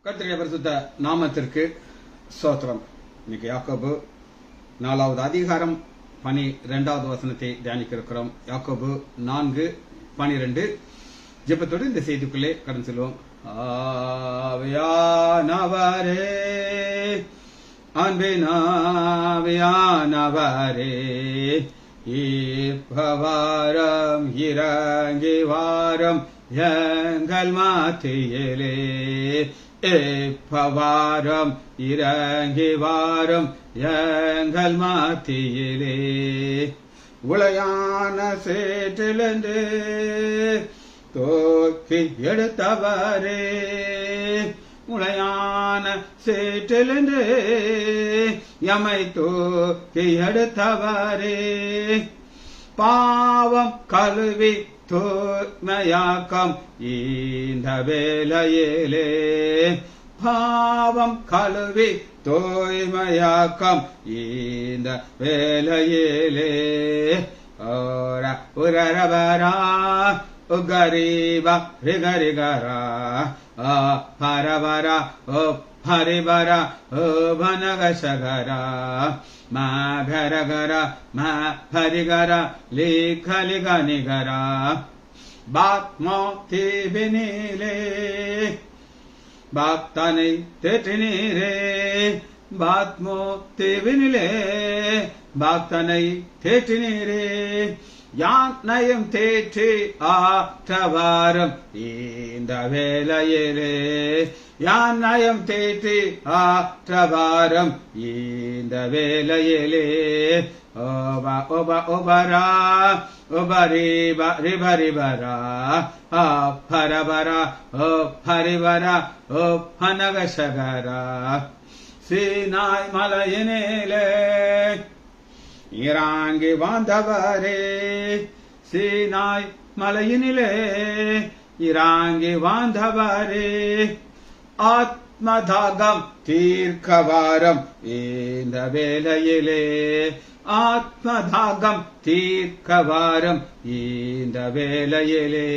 கர்த்தருடைய பரிசுத்த நாமத்திற்கு ஸ்தோத்திரம். இன்னைக்கு யாக்கோபு 4வது அதிகாரம் 12வது வசனத்தை தியானிக்க இருக்கிறோம். யாக்கோபு 4:12. ஜெபத்தோடு இந்த செய்திக்குள்ளே கடந்து செல்வோம். ஆவியானவரே, அன்பினாவியானவரே, இப்பவாரம் இறங்கி வாரம் எங்கள் மத்தியிலே, எப்பவாரம் இறங்கி வாரம் எங்கள் மத்தியிலே, உளையான சேற்றிலிருந்து தூக்கி எடுத்தவரே, உளையான சேற்றிலிருந்து எமை தூக்கி எடுத்தவரே, பாவம் கழுவி தூய்மையாக்கம் இந்த வேளையிலே, பாவம் கழுவி தூய்மையாக்கம் இந்த வேளையிலே, ஓர உரரவரா உகரிவா ரிகரிகரா பரவரா ஓ ஹரிவரா ஓ வனகசகரா மா கரகர மா ஹரிகர லிகலிக நிகர பாத்மோ தீபினிலே, பாக்தனை தேற்றினீரே, பாத்மோ தீபினிலே பாக்தனை தேற்றினீரே, யானையும் தேற்றி ஆற்றவாரம் இந்த வேளையிலே, யானையும் தேற்றி ஆற்றவாரம் இந்த வேளையிலே, ஓபா ஓபா ஓபரா ஓபரிபா ரிபரிபரா பரபரா ஓ ஹரிவரா ஓ பனகசகரா, சீனாய் மலையினிலே இறங்கி வந்தவரே, சீனாய் மலையினிலே இறங்கி வந்தவரே, ஆத்மதாகம் தீர்க்கவாரம் இந்த வேளையிலே, ஆத்மதாகம் தீர்க்கவாரம் இந்த வேளையிலே,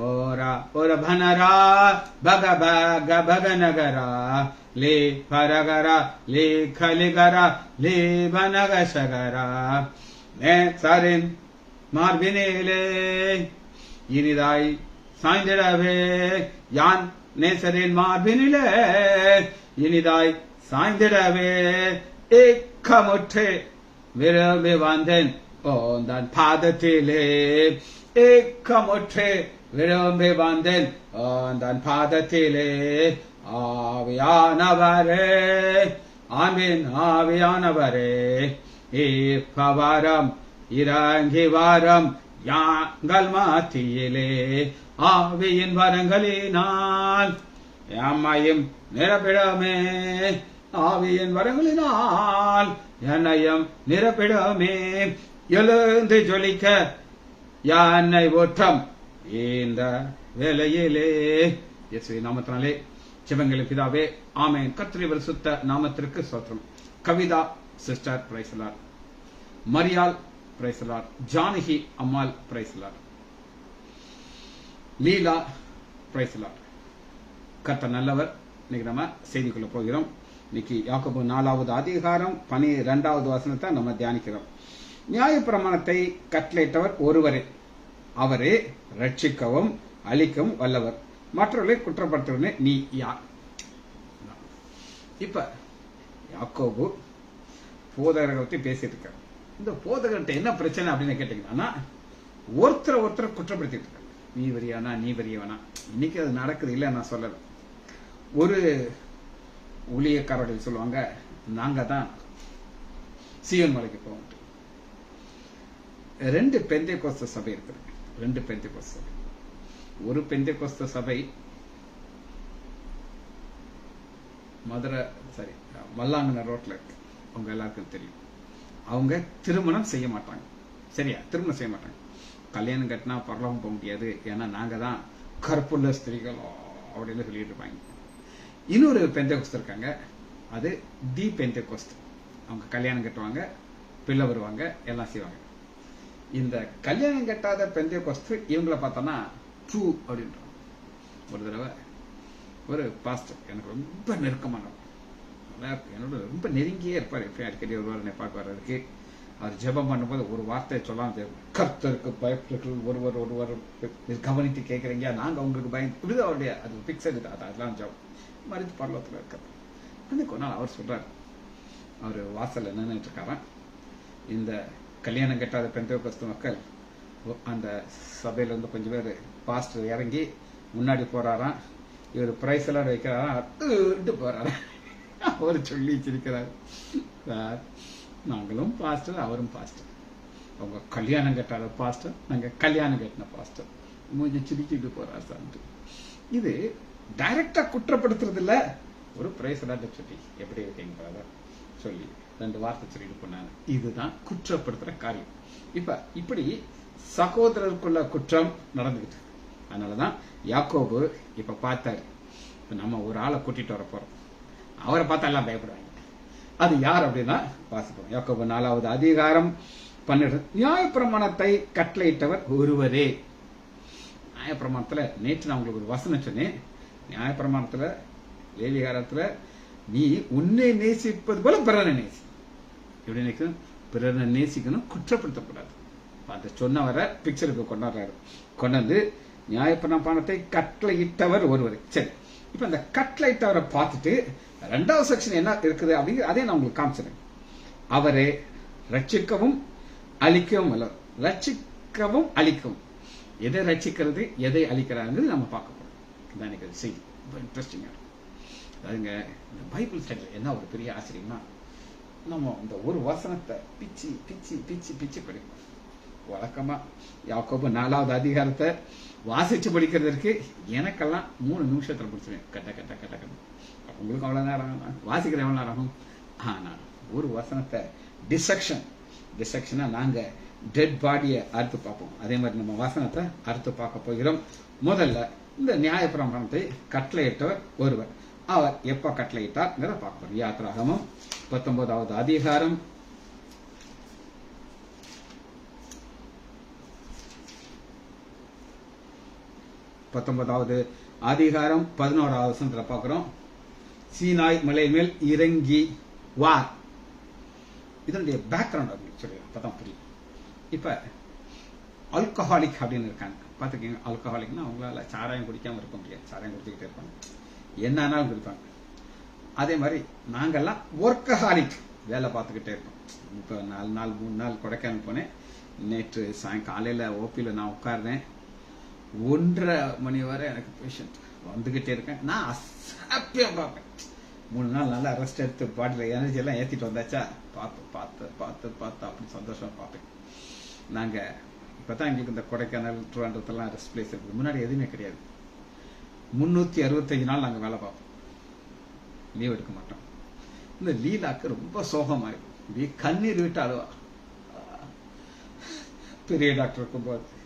ஓரா ஒரு பனரா பக பக பகநகரா லே பரகரா லே கலிகரா லே பனகசகரா, நேசரின் மார்பினிலே இனிதாய் சாய்ந்திடவே, யான் நேசரின் மார்பினிலே இனிதாய் சாய்ந்திடவே, ஏக்கமுற்று விரும்பி வந்தேன் ஓந்தான் பாதத்திலே, ஏக்கமுற்று விரும்பி வந்தேன் ஓந்தான் பாதத்திலே, ஆவியானவரே, ஆவின் ஆவியானவரே, இப்பவாரம் இறங்கி வாரம் யாங்கள் மத்தியிலே, ஆவியின் வரங்களினால் எம்மையும் நிரப்பிடமே, ஆவியின் வரங்களினால் என்னையும் நிரப்பிடமே, எழுந்து ஜொலிக்க யானை ஓட்டம் இந்த வேளையிலே. இயேசுவின் நாமத்தினாலே ஜெபங்கள் பிதாவே, ஆமென். கர்த்தருடைய பரிசுத்த நாமத்திற்கு ஸ்தோத்திரம். Kavitha sister praise the lord, Mariyal praise the lord, Janaki Ammal praise the lord, Leela praise the lord. கர்த்தர் நல்லவர். இன்னைக்கு நம்ம செய்திக்குள்ள போகிறோம். இன்னைக்கு யாக்கோபு 4வது அதிகாரம் 12வது வசனத்தை நம்ம தியானிக்கிறோம். நியாயப்பிரமாணத்தை கட்டளையிட்டவர் ஒருவரே, அவரே ரட்சிக்கவும் அழிக்கவும் வல்லவர், மற்றவர்களை குற்றப்படுத்துவனே நீ யார்? இப்ப யாக்கோபு போதகரை பத்தி பேசிட்டு இருக்காரு. இந்த போதகர்கிட்ட என்ன பிரச்சனை அப்படின்னு கேட்டீங்கன்னா, ஒருத்தர் குற்றப்படுத்திட்டு இருக்காரு. நீ வரியானா நீ வரியவனா. இன்னைக்கு அது நடக்குது இல்ல, நான் சொல்லல. ஒரு ஊழியக்காரர்கள் சொல்லுவாங்க, நாங்க தான் சீயோன் மலைக்கு போவோம். 2 பெந்தேகோஸ்து சபை இருக்குது. 2 பெந்தேகோஸ்து சபை. ஒரு பெந்தேகோஸ்து சபை மதுரை மல்லாங்கன ரோட்ல இருக்கு. அவங்க எல்லாருக்கும் தெரியும். அவங்க திருமணம் செய்ய மாட்டாங்க. சரியா? திருமணம் செய்ய மாட்டாங்க. கல்யாணம் கட்டினா பரலோகம் போக முடியாது, ஏன்னா நாங்க தான் கற்புள்ள ஸ்திரீகள் அப்படின்னு சொல்லிட்டு இருப்பாங்க. இன்னொரு பெந்தேகோஸ்து இருக்காங்க, அது தி பெந்தேகோஸ்து. அவங்க கல்யாணம் கட்டுவாங்க, பிள்ளை வருவாங்க, எல்லாம் செய்வாங்க. இந்த கல்யாணம் கட்டாத பெந்தேகோஸ்து இவங்கள பார்த்தோன்னா ட்ரூ அப்படின்றாங்க. ஒரு தடவை ஒரு பாஸ்டர் எனக்கு ரொம்ப நெருக்கமானவர், என்னோட ரொம்ப நெருங்கியே இருப்பார். எப்பயும் அடிக்கடி ஒருவர் என்னை பார்க்க வர்றதுக்கு. அவர் ஜெபம் பண்ணும்போது ஒரு வார்த்தையை சொல்லாம, கர்த்தருக்கு பயப்படுறது ஒருவர் கவனித்து கேட்குறீங்க, நாங்கள் உங்களுக்கு பயந்து இப்படிதான் அவருடைய அது பிக்சர் அதெல்லாம் ஜெபம் மறித்து பரலோகத்தில் இருக்கார். அன்னைக்கு ஒரு நாள் அவர் சொல்றாரு, அவர் வாசல்ல நின்றுட்டு இருக்காராம். இந்த கல்யாணம் கட்டாத பெந்தேகோஸ்து மக்கள் அந்த சபையில இருந்து கொஞ்சம் பேர் பாஸ்டர் இறங்கி முன்னாடி போறாராம். இவர் பிரைஸ் எல்லாம் வைக்கிறாராம், போறாராம். அவர் சொல்லி வச்சிருக்கிறார், சார் நாங்களும் பாஸ்டர், அவரும் பாஸ்டர், அவங்க கல்யாணம் கட்டாத பாஸ்டர், நாங்க கல்யாணம் கட்டின பாஸ்டர், மூஞ்சி சிரிக்கிட்டு போறார் சார். இது டைரக்டா குற்றப்படுத்துறது இல்ல, ஒரு பிரைஸ் எல்லாம் சொல்லி எப்படி இருக்கீங்க சொல்லி 2 வார்த்தை சொல்லிட்டு போனாங்க. இதுதான் குற்றப்படுத்துற காரியம். இப்படி சகோதரருக்குள்ள குற்றம் நடந்துகிட்டு, அதனாலதான் யாக்கோபு இப்ப பார்த்தாரு, நம்ம ஒரு ஆளை கூட்டிட்டு வர போறோம், அவரை பார்த்தா எல்லாம் பயப்படுவாங்க. அது யார் அப்படின்னா வாசிப்போம். யாக்கோபு 4வது அதிகாரம் 12. நியாயப்பிரமாணத்தை கட்டளையிட்டவர் ஒருவரே. நியாயப்பிரமாணத்துல நேற்று நான் உங்களுக்கு ஒரு வசனம் சொன்னேன். நியாயப்பிரமாணத்துல லேவிகாரத்துல நீ உன்னை நேசிப்பது போல பிறனை நேசி, எப்படி நினைக்கணும், பிறனை நேசிக்கணும், குற்றப்படுத்தக்கூடாது. அந்த சொன்னவரை பிக்சருக்கு கொண்டாடுறாரு. கொண்டாந்து நியாயப்பிரமாணத்தை கட்டளையிட்டவர் ஒருவர். சரி, இப்ப அந்த கட்டளையிட்டவரை பார்த்துட்டு 2வது செக்ஷன் என்ன இருக்குது அப்படிங்கிற அதே நான் உங்களுக்கு காமிச்சிருக்கேன். அவரை ரட்சிக்கவும் அழிக்கவும் அல்ல, ரட்சிக்கவும் அழிக்கவும். எதை ரட்சிக்கிறது எதை அழிக்கிறாங்க நம்ம பார்க்க போறோம். இதான் எனக்கு செய்தி ரொம்ப இன்ட்ரெஸ்டிங்கா இருக்கும். அதுங்க இந்த பைபிள் ஸ்டடியில் என்ன ஒரு பெரிய ஆச்சரியம்னா, நம்ம இந்த ஒரு வசனத்தை பிச்சு பிச்சு பிச்சு பிச்சு படிப்போம். வழக்கமா யாக்கோபு 4வது அதிகாரத்தை வாசிச்சு படிக்கிறதுக்கு எனக்கெல்லாம் 3 நிமிஷத்துல பிடிச்சிருவேன். கட்ட கட்ட கட்ட கட்ட. உங்களுக்கு அவ்வளவு நேரம் வாசிக்கிற எவ்வளவு நேரம் ஆகும். ஆனா ஒரு வசனத்தை டிசெக்ஷனா நாங்க டெட் பாடியை அறுத்து பார்ப்போம். அதே மாதிரி நம்ம வசனத்தை அறுத்து பார்க்க போகிறோம். முதல்ல இந்த நியாயப்பிரமாணத்தை கட்டளையிட்டவர் ஒருவர். அவர் எப்ப கட்டளையிட்டார் பார்க்க போறோம். யாத்திராகமம் 19வது அதிகாரம் 11வது வசனத்துல பார்க்கிறோம். சீனாய் மலை மேல் இறங்கி வா. இதனுடைய பேக்ரவுண்ட் அப்படின்னு சொல்லி அப்பதான் புரியும். இப்ப ஆல்கஹாலிக் அப்படின்னு இருக்காங்க பாத்துக்கீங்க. ஆல்கஹாலிக்னா அவங்களால சாராயம் குடிக்காம இருக்க முடியாது, சாராயம் குடிச்சுக்கிட்டே இருப்பாங்க, என்னன்னாலும் குடிப்பாங்க. அதே மாதிரி நாங்கெல்லாம் ஒர்க்கஹாலிக், வேலை பார்த்துக்கிட்டே இருக்கோம். இப்ப 4 நாள் 3 நாள் கொடைக்கானல் போனேன். நேற்று காலையில ஓபியில நான் உட்கார்ந்தேன். 1:30 மணி வரை எனக்கு பேஷண்ட் வந்துகிட்டே இருக்கேன். நான் ஹாப்பியா பார்ப்பேன். 3 நாள் நல்லா ரெஸ்ட் எடுத்து பாடியில எனர்ஜி எல்லாம் ஏத்திட்டு வந்தாச்சா பார்த்து பார்த்து பார்த்து பார்த்து அப்படி சந்தோஷமா பார்ப்பேன். நாங்க இப்பதான் எங்களுக்கு இந்த கொடைக்கானல் திருவனந்தபுரத்தெல்லாம் ரெஸ்ட் பிளேஸ் இருக்குது. முன்னாடி எதுவுமே கிடையாது. 365 நாள் நாங்க வேலை பார்ப்போம், லீவ் எடுக்க மாட்டோம். இந்த லீலாக்கு ரொம்ப சோகமா இருக்கும், கண்ணீர் விட்டு அழுவா. பெரிய டாக்டர் இருக்கும்போது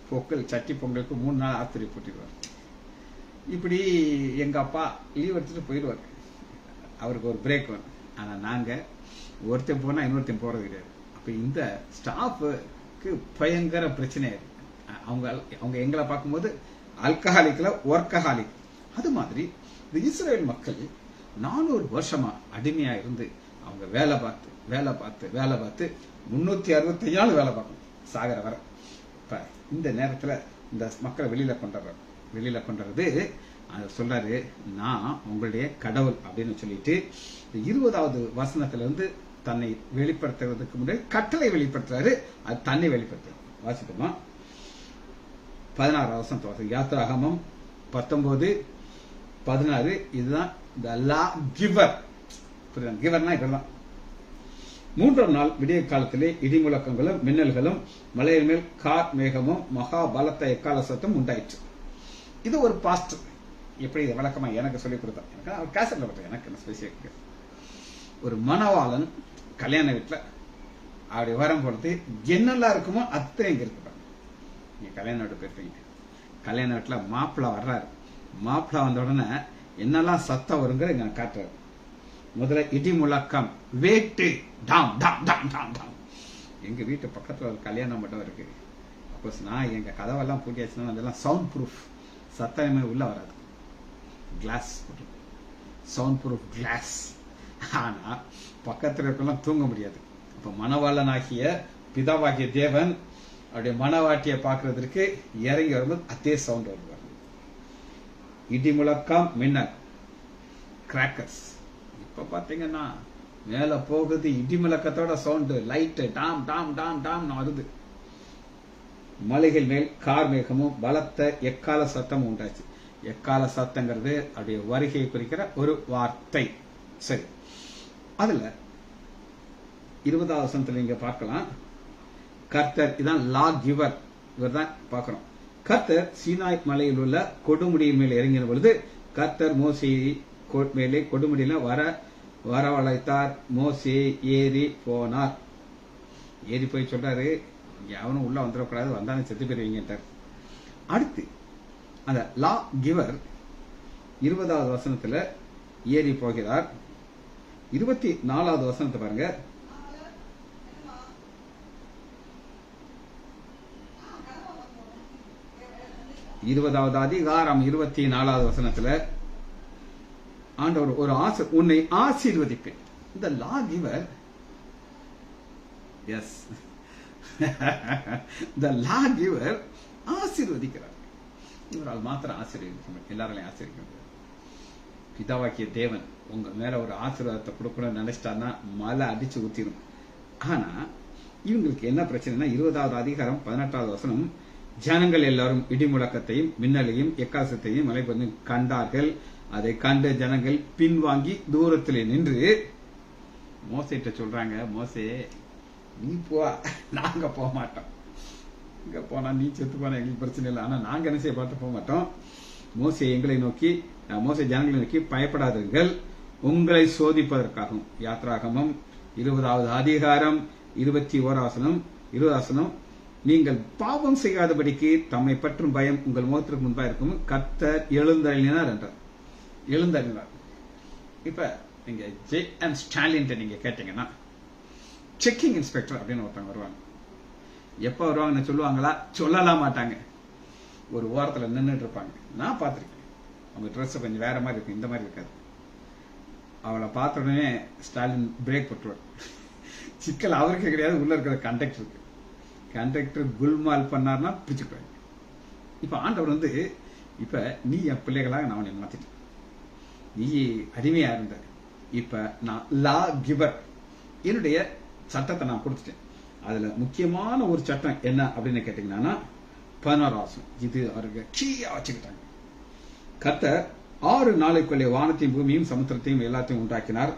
பொங்கல் சட்டி பொங்கலுக்கு 3 நாள் ஆத்திரி போட்டிடுவார். இப்படி எங்க அப்பா லீவ் எடுத்துட்டு போயிடுவார், அவருக்கு ஒரு பிரேக் வரும். ஆனா நாங்க ஒருத்தன் போனா இன்னொருத்தன் போறது கிடையாது. அப்ப இந்த ஸ்டாஃபுக்கு பயங்கர பிரச்சனை. அவங்க எங்களை பார்க்கும்போது ஆல்கஹாலிக்ல ஒர்க்கஹாலிக். அது மாதிரி இந்த இஸ்ரேல் மக்கள் 400 வருஷமா அடிமையா இருந்து அவங்க வேலை பார்த்து வேலை பார்த்து வேலை பார்த்து 365 நாள் வேலை பார்க்கணும் சாகர வர. இப்ப இந்த நேரத்துல இந்த மக்களை வெளியில கொண்டுறது சொல்றாரு, நான் உங்களுடைய கடவுள் அப்படின்னு சொல்லிட்டு 20வது வசனத்துல இருந்து தன்னை வெளிப்படுத்துறதுக்கு முன்னாடி கட்டளை வெளிப்படுத்துறாரு. அது தன்னை வெளிப்படுத்துறது. வாசிப்போமா? 16வது வசனம் யாத்திராகமம் 19:16. இதுதான் the law giver. கிவர்னா இதெல்லாம். 3ஆம் நாள் விடிய காலத்திலே இடிமுழக்கங்களும் மின்னல்களும் மலையின் மேல் கார் மேகமும் மகா பலத்த எக்கால சத்தம் உண்டாயிற்று. இது ஒரு பாஸ்டர் எப்படி வழக்கமா எனக்கு சொல்லிக் கொடுத்தா. எனக்கு அவர் கேசட்ல பண்ற எனக்கு ஸ்பெசிஃபிக். ஒரு மணவாளன் கல்யாண வீட்டுல அப்படி வரும் பொழுது என்னெல்லாம் இருக்குமோ அத்தனை இங்க இருக்கு. நீங்க கல்யாண வீட்டு போயிருப்பீங்க. கல்யாண வீட்டுல மாப்பிள்ள வர்றாரு. மாப்பிள்ள வந்த உடனே என்னெல்லாம் சத்தம் வருங்கிற இங்க காட்டுறாரு. முதல்ல இடி முழக்கம், வேட்டு, டாம் டாம் டாம் டாம் டாம். எங்க வீட்டு பக்கத்துல ஒரு கல்யாண மண்டபம் இருக்கு. அப்போஸ் நான் எங்க கதவெல்லாம் பூட்டியாச்சுன்னா அதெல்லாம் சவுண்ட் ப்ரூஃப், சத்தமே உள்ள வராது. Glass, soundproof glass. ஆனா பக்கத்துல இருக்கலாம் தூங்க முடியாது. அப்ப மணவாளனாகிய பிதாவாகிய தேவன் அவருடைய மணவாட்டியை பார்க்கறதுக்கு இறங்கி வரும்போது அதே சவுண்ட் வருவார். இடி முழக்கம், மின்னல், கிராக்கர்ஸ். இப்ப பாத்தீங்கன்னா மேல போகுது இடி முழக்கத்தோட சவுண்ட், லைட் டாம் டாம் டாம் டாம் வருது. மலைகள் மேல் கார் மேகமும் பலத்த எக்கால சத்தமும் உண்டாச்சு. எக்கால சத்தங்கிறது அப்படியே வருகையை குறிக்கிற ஒரு வார்த்தை. சரி, அதுல 20வது வசனத்துல நீங்க பார்க்கலாம், கர்த்தர், இதான் லா கிவர், இவர் தான் பார்க்கிறோம். கர்த்தர் சீனாய் மலையில் உள்ள கொடுமுடியின் மேல் இறங்கின பொழுது கர்த்தர் மோசேயை மேலே கொடுமுடியில வரவழைத்தார். மோசே ஏறி போனார். ஏறி போய் சொல்றாரு, எவனும் உள்ள வந்துடக்கூடாது, வந்தாலும் செத்து போயிருவீங்கன்றார். அடுத்து அந்த லா கிவர் 20வது வசனத்துல ஏறி போகிறார். 24வது வசனத்தை பாருங்க. இருபதாவது அதிகாரம் 24வது வசனத்துல ஆண்டவர் ஒரு உன்னை ஆசீர்வதிப்பேன். இந்த லா கிவர், எஸ், இந்த லா கிவர் ஆசீர்வதிக்கிறார். இவரால் மாத்திரம் ஆசீர்வதிக்க, எல்லாராலையும் ஆசீர்வதிக்க முடியாது. பிதாவாக்கிய தேவன் உங்க மேல ஒரு ஆசீர்வாதத்தை கொடுக்கணும்னு நினைச்சிட்டாருன்னா மழை அடிச்சு ஊத்திடும். ஆனா இவங்களுக்கு என்ன பிரச்சனைனா 20வது அதிகாரம் 18வது வசனம், ஜனங்கள் எல்லாரும் இடி முழக்கத்தையும் மின்னலையும் எக்காசத்தையும் மலைப்பந்து கண்டார்கள். அதை கண்ட ஜனங்கள் பின்வாங்கி தூரத்திலே நின்று மோசேட்ட சொல்றாங்க, மோசே நீ போ, நாங்க போக மாட்டோம். இங்க போனா நீ செத்து போனா எங்களுக்கு பிரச்சனை இல்லை, ஆனா நாங்க என்ன செய்ய பார்த்து போக மாட்டோம். மோசே ஜனங்களை நோக்கி பயப்படாதீர்கள், உங்களை சோதிப்பதற்காகவும். யாத்ராகமம் 20வது அதிகாரம் 21வது வசனம், நீங்கள் பாவம் செய்யாதபடிக்கு தம்மை பற்றும் பயம் உங்கள் முகத்திற்கு முன்பாக இருக்கும், கர்த்தர் எழுந்தருளினார் என்றார். எழுந்தருளினார். இப்ப நீங்க J.M. ஸ்டாலின் நீங்க கேட்டீங்கன்னா, செக்கிங் இன்ஸ்பெக்டர் அப்படின்னு ஒருத்தவங்க வருவாங்க. எப்ப வருவாங்கன்னு சொல்லுவாங்களா? சொல்லலாம் மாட்டாங்க. ஒரு ஓரத்துல நின்றுட்டு இருப்பாங்க. நான் பார்த்திருக்கேன். அவங்க ட்ரெஸ் கொஞ்சம் வேற மாதிரி இருக்கும், இந்த மாதிரி இருக்காது. அவளை பார்த்த உடனே ஸ்டாலின் பிரேக் போட்டுருவார். சிக்கல் அவருக்கு கிடையாது, உள்ள இருக்கிற கண்டக்டருக்கு. கண்டக்டர் குல்மால் பண்ணார்னா பிடிச்சுக்குவாங்க. இப்ப ஆண்டவர் இப்ப நீ என் பிள்ளைகளாக நான் உன்னை மாத்திட்டேன். நீ அடிமையா இருந்த, இப்ப நான் லா கிவர், என்னுடைய சட்டத்தை நான் கொடுத்துட்டேன். அதுல முக்கியமான ஒரு சட்டம் என்ன அப்படின்னு கேட்டீங்கன்னா 16 இது அவருக்கு கீழே வச்சுக்கிட்டாங்க. கர்த்தர் 6 நாளைக்குள்ளே வானத்தையும் பூமியும் சமுத்திரத்தையும் எல்லாத்தையும் உண்டாக்கினார்.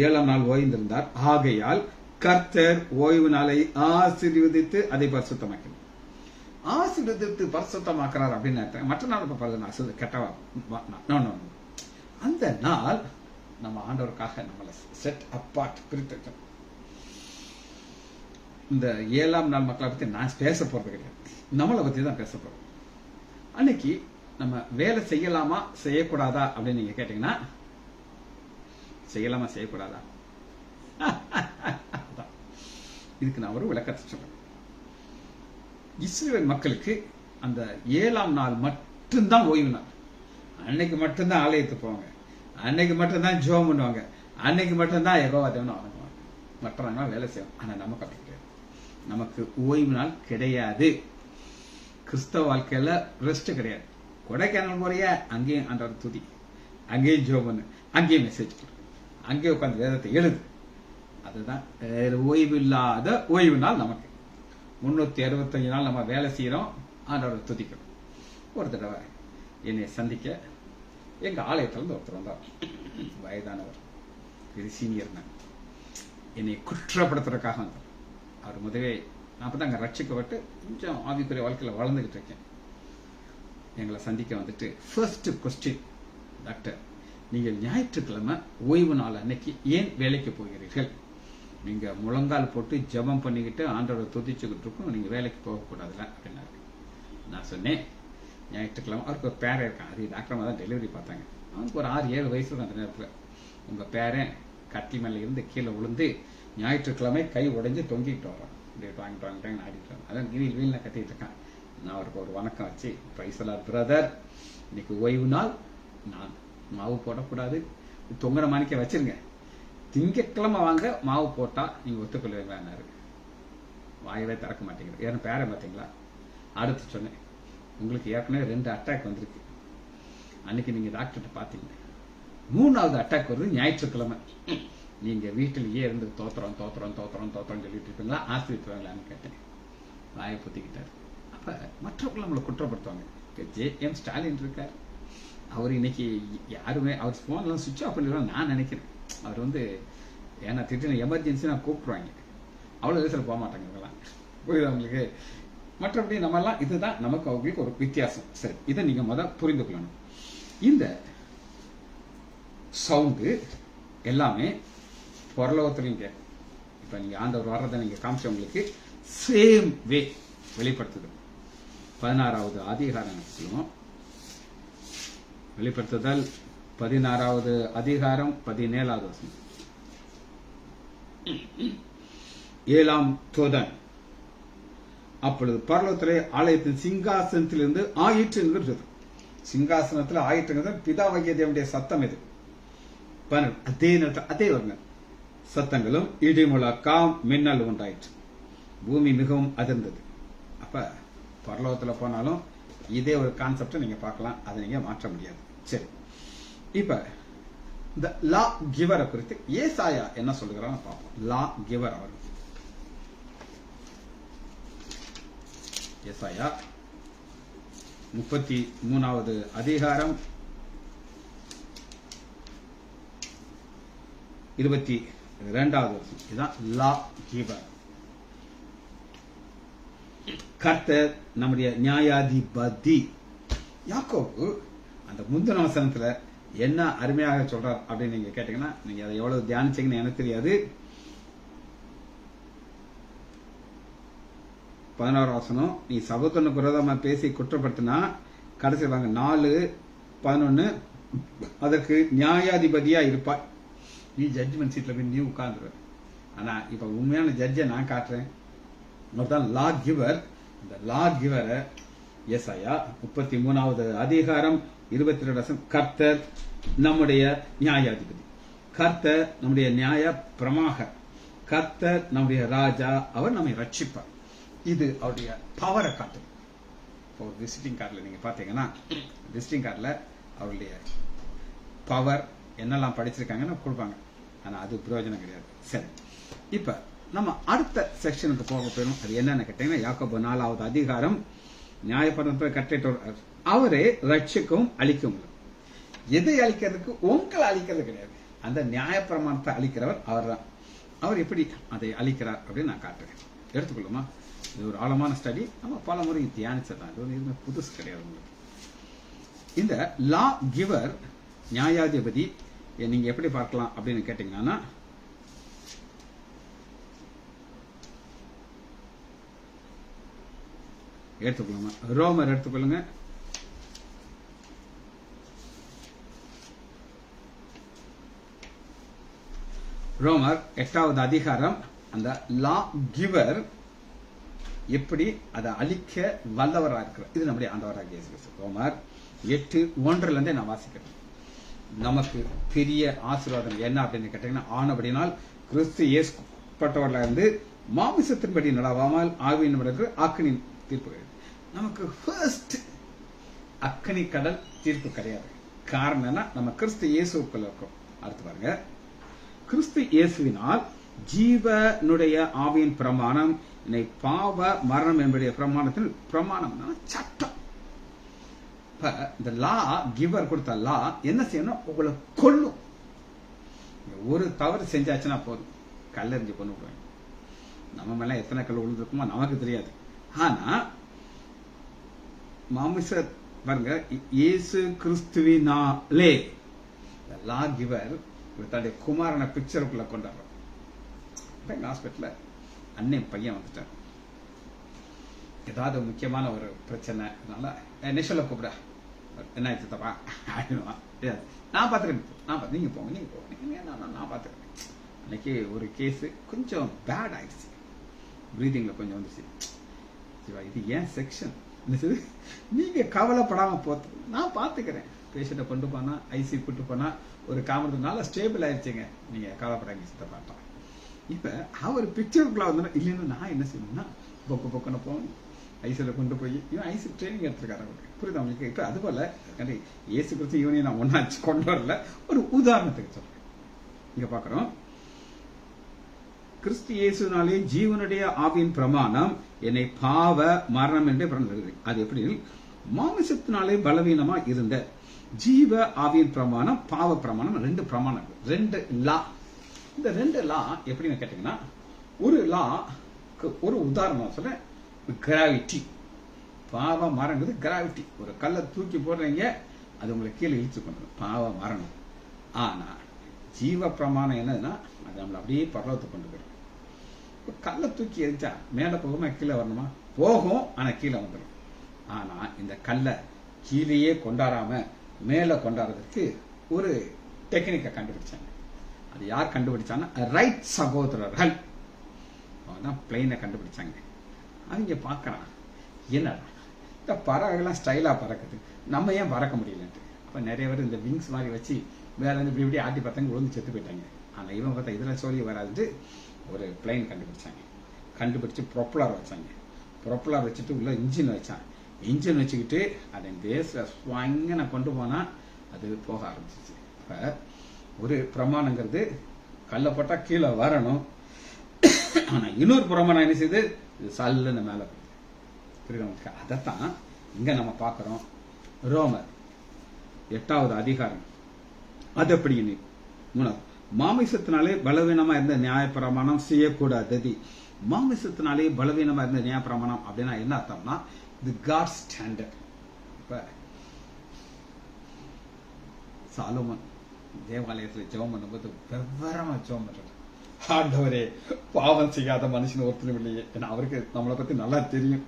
7ஆம் நாள் ஓய்ந்திருந்தார். ஆகையால் கர்த்தர் ஓய்வு நாளை ஆசீர்வதித்து அதை பரிசுத்தமாக்கினார். ஆசீர்வதித்து பரிசுத்தமாக்குறார் அப்படின்னு மற்ற நாள் கெட்டவா, அந்த நாள் நம்ம ஆண்டவருக்காக நம்மளை செட் அப்பார்ட் பிரித்து. இந்த 7ஆம் நாள் மக்களை பத்தி நான் பேச போறது கிடையாது, நம்மளை பத்தி தான் பேச போறோம். அன்னைக்கு நம்ம வேலை செய்யலாமா செய்யக்கூடாதா அப்படின்னு நீங்க கேட்டீங்கன்னா, செய்யலாமா செய்யக்கூடாதா, இதுக்கு நான் ஒரு விளக்கத்தை சொல்றேன். இஸ்ரவேல் மக்களுக்கு அந்த 7ஆம் நாள் மட்டும்தான் ஓய்வு நாள். அன்னைக்கு மட்டும்தான் ஆலயத்துக்கு போவாங்க, அன்னைக்கு மட்டும்தான் ஜெபம் பண்ணுவாங்க, அன்னைக்கு மட்டும்தான் யெகோவா தேவனை வணங்குவாங்க. மற்ற நாள் வேலை செய்வோம். ஆனா நமக்கு அப்படி கிடையாது. நமக்கு ஓய்வு நாள் கிடையாது. கிறிஸ்தவ வாழ்க்கையில ரெஸ்ட் கிடையாது. கொடைக்கானல் போறிய, அங்கேயும் ஆண்டவர் துதி, அங்கேயும் ஜெபம் பண்ணு, அங்கேயும் மெசேஜ் கொடு, அங்கேயும் உட்காந்து வேதத்தை எழுது. அதுதான் ஓய்வு இல்லாத ஓய்வு நாள். நமக்கு 365 நாள் நம்ம வேலை செய்யறோம், ஆண்டவரை துதிக்கிறோம். ஒரு தடவை என்னை சந்திக்க எங்க ஆலயத்திலிருந்து ஒருத்தர் வந்தார். வயதானவர், இது சீனியர். என்னை குற்றப்படுத்துறதுக்காக வந்தார். அவர் முதவே நான் அப்பதான் அங்க ரட்சிக்கப்பட்டு கொஞ்சம் ஆவிக்குரிய வாழ்க்கையில வளர்ந்துகிட்டு இருக்கேன். எங்களை சந்திக்க ஃபர்ஸ்ட் கொஸ்டின், டாக்டர் நீங்கள் ஞாயிற்றுக்கிழமை ஓய்வு நாள் அன்னைக்கு ஏன் வேலைக்கு போகிறீர்கள்? நீங்க முழங்கால் போட்டு ஜெபம் பண்ணிக்கிட்டு ஆண்டவரை துதிச்சுக்கிட்டு இருக்கோம், நீங்க வேலைக்கு போகக்கூடாதுல அப்படின்னாரு. நான் சொன்னேன், ஞாயிற்றுக்கிழமை அவருக்கு ஒரு பேரன் இருக்கான், அது டாக்டர் தான் டெலிவரி பார்த்தாங்க. அவனுக்கு ஒரு 6-7 வயசு தான். அந்த நேரத்தில் உங்க பேரன் கட்டில் மேல இருந்து கீழே விழுந்து ஞாயிற்றுக்கிழமை கை உடைஞ்சு தொங்கிட்டு வரான். வாங்கிட்டு ஆடிட்டு அதான் வீல் கட்டிட்டு இருக்கான். நான் அவருக்கு ஒரு வணக்கம் வச்சு, பிரைஸ் தி லார்ட் பிரதர், இன்னைக்கு ஓய்வு நாள், நான் மாவு போடக்கூடாது, தொங்குற மாணிக்க வச்சிருங்க, திங்கட்கிழமை வாங்க மாவு போட்டா நீங்க ஒத்துக்கொள்வீங்களான்னாரு. வாயவே திறக்க மாட்டேங்குது. ஏன்னா பேரை பார்த்தீங்களா. அடுத்து சொன்னேன், உங்களுக்கு ஏற்கனவே 2 அட்டாக் வந்திருக்கு, அன்னைக்கு நீங்க டாக்டர்கிட்ட பார்த்தீங்க, 3வது அட்டாக் வருது ஞாயிற்றுக்கிழமை. நீங்க வீட்டிலேயே இருந்து தோத்திரம் தோத்திரம் தோத்திரம் தோத்திரம் சொல்லிட்டு இருப்பீங்களா, ஆஸ்பத்திரிங்களான்னு கேட்டேன். வாயை பொத்திக்கிட்டாரு. அப்ப மற்றவர்கள் நம்மளை குற்றப்படுத்துவாங்க. ஜே.எம். ஸ்டாலின் இருக்கார், அவர் இன்னைக்கு யாருமே அவர் போன்லாம் சுவிட்ச் ஆஃப் பண்ணிடுவாங்க நான் நினைக்கிறேன். அவர் ஏன்னா திடீர்னு எமர்ஜென்சி நான் கூப்பிடுவாங்க, அவ்வளோ விதத்தில் போக மாட்டாங்க இதெல்லாம். புரியுது அவங்களுக்கு. மற்றபடி நம்மெல்லாம் இதுதான் நமக்கு அவங்களுக்கு ஒரு வித்தியாசம். சரி, இதை நீங்க புரிந்து கொள்ளணும். இந்த சவுண்டு எல்லாமே பரலோகத்திலையும் கேட்கும். இப்ப நீங்க ஆண்டவர் வர்றதை நீங்க காமிச்சவங்களுக்கு சேம் வே வெளிப்படுத்துது. 16வது அதிகாரம் வெளிப்படுத்துதல் 16வது அதிகாரம் 17வது வசனம். 7ஆம் தூதன் அப்பொழுது பரலோகத்திலே ஆலயத்தின் சிங்காசனத்திலிருந்து ஆயிற்று என்கிறது. சிங்காசனத்தில் ஆயிற்றுங்கிறது பிதாவாகிய தேவனுடைய சத்தம். இது அதே நேரத்தில் அதே வருங்க சத்தங்களும் இடிமுழக்கம் மின்னல் உண்டாயிற்று, பூமி மிகவும் அதிர்ந்தது. அப்ப பரலோகத்தில் போனாலும் இதே ஒரு கான்செப்டை நீங்க பார்க்கலாம், அதை நீங்க மாற்ற முடியாது. சரி, இப்ப இந்த லா கிவரை குறித்து ஏசாயா என்ன சொல்லுகிறான்னு பார்ப்போம். லா கிவர் அவர் ஏசாயா 33வது அதிகாரம் 22வது வசனம். இதுதான் லா கிவர். கர்த்தர் நம்முடைய நியாயாதிபதி. யாக்கோபு அந்த முந்தின வசனத்துல என்ன அருமையாக சொல்றார் அப்படின்னு நீங்க கேட்டீங்கன்னா, நீங்க அதை எவ்வளவு தியானிச்சீங்கன்னு எனக்கு தெரியாது. 16 வசனம், நீ சகோதரனுக்கு விரோதமா பேசி குற்றப்படுத்தினா கடைசி வாங்க 4:11 அதற்கு நியாயாதிபதியா இருப்பாய், நீ ஜட்ஜ்மெண்ட் சீட்ல போய் நீ உட்கார்ந்துருவ. ஆனா இப்ப உண்மையான ஜட்ஜை நான் காட்டுறேன். லா கிவர். இந்த லா கிவரை ஏசாயா 33வது அதிகாரம் 22 வசனம், கர்த்தர் நம்முடைய நியாயாதிபதி, கர்த்தர் நம்முடைய நியாய பிரமாகர், கர்த்தர் நம்முடைய ராஜா, அவர் நம்மை ரட்சிப்பார். இது அவருடைய பவரை காட்டும். இப்போ ஒரு விசிட்டிங் கார்டில் நீங்க பாத்தீங்கன்னா, விசிட்டிங் கார்டில் அவருடைய பவர் என்னெல்லாம் படிச்சிருக்காங்கன்னு கொடுப்பாங்க. ஆனா அது பிரயோஜனம் கிடையாது. சரி, இப்ப நம்ம அடுத்த செக்ஷனுக்கு போக போயிடும். அது என்னன்னு கேட்டீங்கன்னா, யாக்கோபு 4வது அதிகாரம் நியாயப்பிரமாணத்தை கட்டளையிட்டவர் அவரே ரட்சிக்கவும் அழிக்கவும். எதை அழிக்கிறதுக்கு உங்களை அழிக்கிறது கிடையாது, அந்த நியாயப்பிரமாணத்தை அழிக்கிறவர் அவர் தான். அவர் எப்படி அதை அழிக்கிறார் அப்படின்னு நான் காட்டுறேன். எடுத்துக்கொள்ளுமா, இது ஒரு ஆழமான ஸ்டடி, நம்ம பல முறை தியானிச்சதான், இது எதுவுமே புதுசு கிடையாது உங்களுக்கு. இந்த லா கிவர் நியாயாதிபதி நீங்க எப்படி பார்க்கலாம் அப்படின்னு கேட்டீங்கன்னா, எடுத்துக்கொள்ளுங்க ரோமர் எடுத்துக்கொள்ளுங்க. ரோமர் 8வது அதிகாரம். அந்த லா கிவர் எப்படி அதை அழிக்க வல்லவராக இருக்கிறார், இது நம்முடைய ஆண்டவராகிய இயேசு கிறிஸ்து. ரோமர் 8:1 நான் வாசிக்கிறேன். நமக்கு பெரிய ஆசீர்வாதம் என்ன அப்படின்னு கேட்டீங்கன்னா, ஆனபடினால் கிறிஸ்து இயேசுப்பட்டவர்களாக இருந்து மாமிசத்தின்படி நடவாமல் ஆவியின் ஆக்கனின் தீர்ப்பு. நமக்கு ஃபர்ஸ்ட் அக்கனி கடல் தீர்ப்பு கிடையாது. காரணம் என்ன, நம்ம கிறிஸ்து இயேசுக்குள்ள இருக்கோம். அடுத்து பாருங்க, கிறிஸ்து இயேசுவினால் ஜீவனுடைய ஆவியின் பிரமாணம் பாவ மரணம் என்படைய பிரமாணத்தில் பிரமாணம் சட்டம். இந்த லா கிவர் கொடுத்த லா என்ன செய்யணும், உங்களை கொல்லும். ஒரு தவறு செஞ்சாச்சுன்னா போதும், கல்லெறிஞ்சு கொண்டு விடுவாங்க. நம்ம மேல எத்தனை கல் விழுந்திருக்குமோ நமக்கு தெரியாது. ஆனா மாமிச பாருங்க, இயேசு கிறிஸ்துவினாலே லா கிவர் தன்னுடைய குமாரனை பிக்சருக்குள்ள கொண்டாடுறோம். ஹாஸ்பிட்டல்ல அண்ணன் பையன் வந்துட்டார், ஏதாவது முக்கியமான ஒரு பிரச்சனை, நெஷல கூப்பிட என்ன ஆயிடுச்சு தப்பா ஆயிடுவான். நான் பாத்துக்கிறேன், நீங்க போங்க நான் பாத்துக்கிறேன். அன்னைக்கு ஒரு கேஸ் கொஞ்சம் பேட் ஆயிடுச்சு, பிரீதிங்ல கொஞ்சம் வந்துச்சு. இது ஏன் செக்ஷன், நீங்க கவலைப்படாம போத்து நான் பாத்துக்கிறேன். பேஷண்ட்டை கொண்டு போனா ஐசி கூட்டு போனா ஒரு காமத்துக்கு நல்லா ஸ்டேபிள் ஆயிடுச்சுங்க, நீங்க கவலைப்படாங்க சித்தப்பாட்டா. இப்ப அவர் பிக்சருக்குள்ள வந்து இல்லைன்னு நான் என்ன செய்யணும்னா பொக்குன்னு போகணும், ஐசியில் கொண்டு போய் இவன் ஐசி ட்ரைனிங் எடுத்துருக்காரு அவருக்கு, புரியுது அவங்களுக்கு. இப்ப அது போல ஏசு கிறிஸ்து இவனையும் நான் ஒன்னாச்சு கொண்டு வரல, ஒரு உதாரணத்துக்கு சொல்றேன். இங்க பாக்குறோம், கிறிஸ்து இயேசுனாலே ஜீவனுடைய ஆவியின் பிரமாணம் என்னை பாவ மரணம் என்று பிறந்தது. அது எப்படி? மாமிசத்தினாலே பலவீனமா இருந்த ஜீவ ஆவியின் பிரமாணம் பாவ பிரமாணம், ரெண்டு பிரமாணம், ரெண்டு லா. இந்த ரெண்டு லா எப்படின்னு கேட்டீங்கன்னா, ஒரு லா ஒரு உதாரணம் சொல்ல, கிராவிட்டி. பாவ மரணங்கிறது கிராவிட்டி. ஒரு கல்லை தூக்கி போடுறீங்க, அது உங்களை கீழே இழுத்து கொண்டு பாவ மரணம். ஆனா ஜீவ பிரமாணம் என்னதுன்னா, அது நம்மளை அப்படியே பரலோகத்தை கொண்டு போயிடும். கல்லை தூக்கி எரிச்சா மேல போகுமா கீழே வரணுமா? போகும், ஆனா கீழே வந்துடும். ஆனா இந்த கல்லை கீழேயே கொண்டாடாம மேல கொண்டாடுறதுக்கு ஒரு டெக்னிக்கை கண்டுபிடிச்சாங்க. அது யார் கண்டுபிடிச்சாங்கன்னா ரைட் சகோதரர்கள். அவங்க தான் பிளைனை கண்டுபிடிச்சாங்க. அவங்க பார்க்கறான், என்னடா இந்த பறவைகள்லாம் ஸ்டைலா பறக்குது, நம்ம ஏன் பறக்க முடியலன்ட்டு. அப்ப நிறைய பேர் இந்த விங்ஸ் மாதிரி வச்சு வேற இப்படி இப்படி ஆட்டி பார்த்தாங்க, விழுந்து செத்து போயிட்டாங்க. ஆனா இவன் பார்த்தா இதுல சொல்லி வராது, ஒரு பிளைன் கண்டுபிடிச்சாங்க. கண்டுபிடிச்சு ப்ரொப்பலர் வச்சாங்க. ப்ரொப்பலர் வச்சுட்டு உள்ள இன்ஜின் வச்சான். இன்ஜின் வச்சுக்கிட்டு அதை பேஸ்ல ஸ்வாங்கன கொண்டு போனா அது போக ஆரம்பிச்சிச்சு. இப்ப ஒரு பிரமாணங்கிறது கல்ல போட்டா கீழே வரணும், ஆனா இன்னொரு பிரமாணம் என்ன செய்யுது, சல்லுன்னு மேல போகுது. அதைத்தான் இங்க நம்ம பார்க்கிறோம். ரோமர் 8வது அதிகாரம் அது எப்படி? 3வது, மாமிசத்தினாலே பலவீனமா இருந்த நியாயப்பிரமாணம் செய்யக்கூடாதது. மாமிசத்தினாலே பலவீனமா இருந்த நியாயப்பிரமாணம் அப்படின்னா என்ன அர்த்தம்னா, இது காட் ஸ்டாண்டர்ட். இப்ப சாலோமன் தேவாலயத்தில் ஜெபம் பண்ணும்போது வெவ்வேறமா ஜெபம் பண்றாரு. ஆண்டவரே, பாவம் செய்யாத மனுஷன் ஒருத்தரும் இல்லையே. ஏன்னா அவருக்கு நம்மளை பத்தி நல்லா தெரியும்,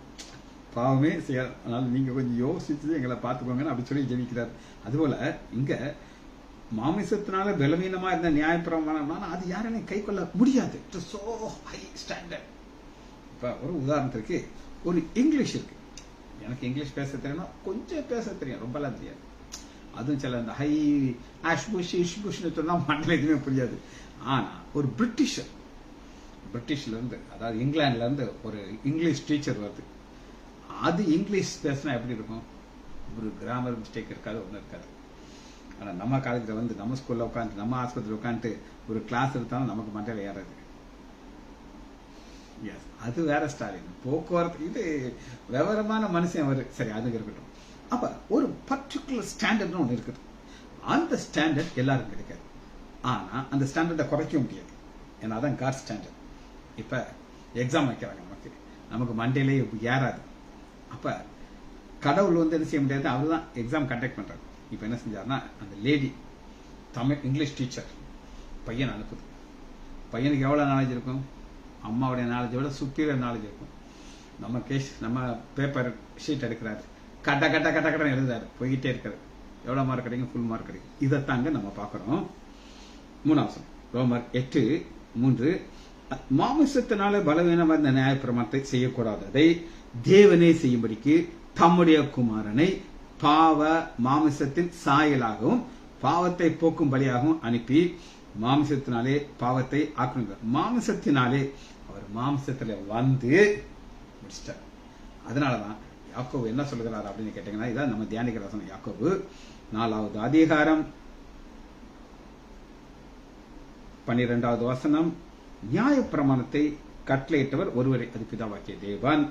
பாவமே செய்யாத, அதனால நீங்க கொஞ்சம் யோசிச்சு எங்களை பார்த்துக்கோங்கன்னு அப்படி சொல்லி ஜெபிக்கிறார். அதுபோல இங்க மாமிசத்தினால பலவீனமா இருந்த நியாயப்பிரமாணம்னா அது யாரையும் கை கொள்ள முடியாது. So high standard. இப்ப ஒரு உதாரணத்துக்கு ஒரு இங்கிலீஷ் இருக்கு. எனக்கு இங்கிலீஷ் பேச தெரியுமா? கொஞ்சம் பேச தெரியும், ரொம்பலாம் தெரியாது. அதுவும் சில இந்த ஹை ஆஷ்புஷ் இஷ்புஷ்னு சொன்னா மண்டல எதுவுமே புரியாது. ஆனா ஒரு பிரிட்டிஷ்ல இருந்து, அதாவது இங்கிலாந்துல இருந்து ஒரு இங்கிலீஷ் டீச்சர் வருது. அது இங்கிலீஷ் பேசினா எப்படி இருக்கும்? ஒரு கிராமர் மிஸ்டேக் இருக்காது, ஒன்றும் இருக்காது. ஆனா நம்ம காலேஜில் வந்து நம்ம ஸ்கூல்ல உட்காந்து நம்ம ஆஸ்பத்திரியில் உட்காந்துட்டு ஒரு கிளாஸ் எடுத்தாலும் நமக்கு மண்டையில ஏறாது. அது வேற ஸ்டாலின் போக்குவரத்து. இது விவரமான மனுஷன் அவரு, சரி அது இருக்கட்டும். அப்ப ஒரு பர்டிகுலர் ஸ்டாண்டர்ட்னு ஒன்று இருக்குது. அந்த ஸ்டாண்டர்ட் எல்லாருக்கும் கிடைக்காது. ஆனா அந்த ஸ்டாண்டர்டை குறைக்க முடியாது, ஏன்னா அதான் காட் ஸ்டாண்டர்ட். இப்ப எக்ஸாம் வைக்கிறாங்க, நமக்கு மண்டையிலே ஏறாது. அப்ப கடவுள் வந்து என்ன செய்ய முடியாது, அவர் தான் எக்ஸாம் கண்டக்ட் பண்றாரு. இப்ப என்ன செஞ்சாருன்னா, அந்த லேடி தமிழ் இங்கிலீஷ் டீச்சர் பையன் அனுப்புது. பையனுக்கு எவ்வளவு நாலேஜ் இருக்கும்? அம்மாவுடைய நாலேஜை விட சுப்பீரியர் நாலேஜ் இருக்கும். நம்ம பேப்பர் ஷீட் எடுக்கிறாரு, கட்ட கட்ட கட்ட கட்ட எழுதுறாரு, போய்கிட்டே இருக்காரு. எவ்வளவு மார்க் கிடைக்கும்? ஃபுல் மார்க் கிடைக்கும். இதைத்தாங்க நம்ம பார்க்கிறோம். 3வது ரோமர் 8:3, மாமிசத்தினால பலவீனமான இந்த நியாயப்பிரமாணத்தை செய்யக்கூடாததை தேவனே செய்யும்படிக்கு தம்முடைய குமாரனை பாவ மாமிசத்தின் சாயலாகவும் பாவத்தை போக்கும் பலியாகவும் அனுப்பி மாமிசத்தினாலே பாவத்தை ஆக்குனார். மாமிசத்தினாலே அவர் மாமிசத்துல வந்து முடிச்சிட்டார். அதனாலதான் யாக்கோபு என்ன சொல்லுகிறார் அப்படின்னு கேட்டீங்கன்னா, இதான் நம்ம தியானிக்கிற வசனம். யாக்கோபு 4வது அதிகாரம் 12வது வசனம், நியாயப்பிரமாணத்தை கட்டளையிட்டவர் ஒருவரே, அது பிதாவாகிய தேவன்.